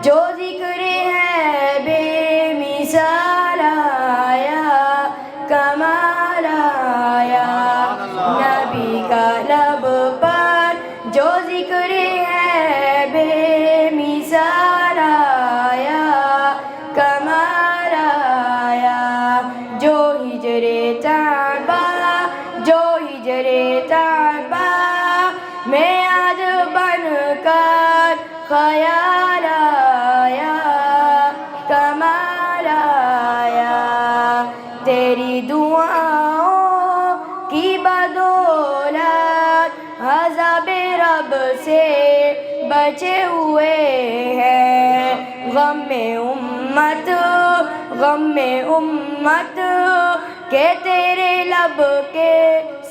جو ذکر ہے بے مثال آیا کمال آیا نبی کا لب پر جو ذکر ہے بے مثال آیا کمال آیا جو ہجر طیبہ جو ہجر طیبہ میں آج بن کر خیال آیا کمال آیا تیری دعاؤں کی بدولت عذاب رب سے بچے ہوئے ہیں غم امت کہ تیرے لب کے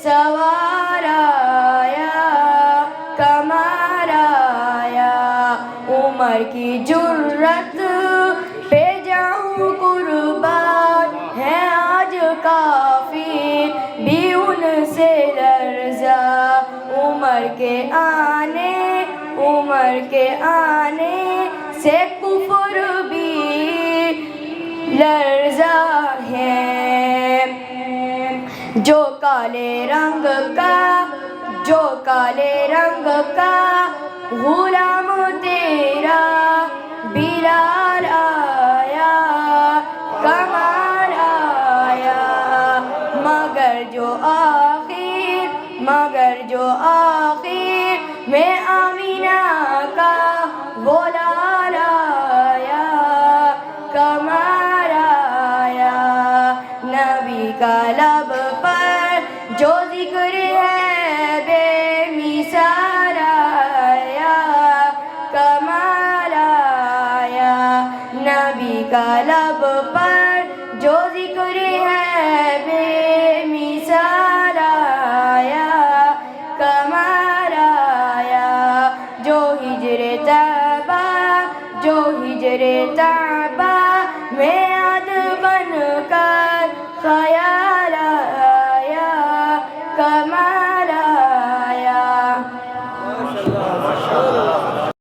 سوار آیا کمال آیا عمر کی جرت پہ جاؤں قربان ہے آج کافر بھی ان سے لرزا عمر کے آنے سے کفر بھی لرزا ہے جو کالے رنگ کا غلام تیرا بلال آیا کمال آیا مگر جو آخر میں آمینہ کا وہ لال آیا کمال آیا نبی کا لب پر جو ذکر ہے بے مثال آیا کمال آیا نبی کا لب پر جو ذکر ہے بے مثال آیا کمال آیا جو ہجر طیبہ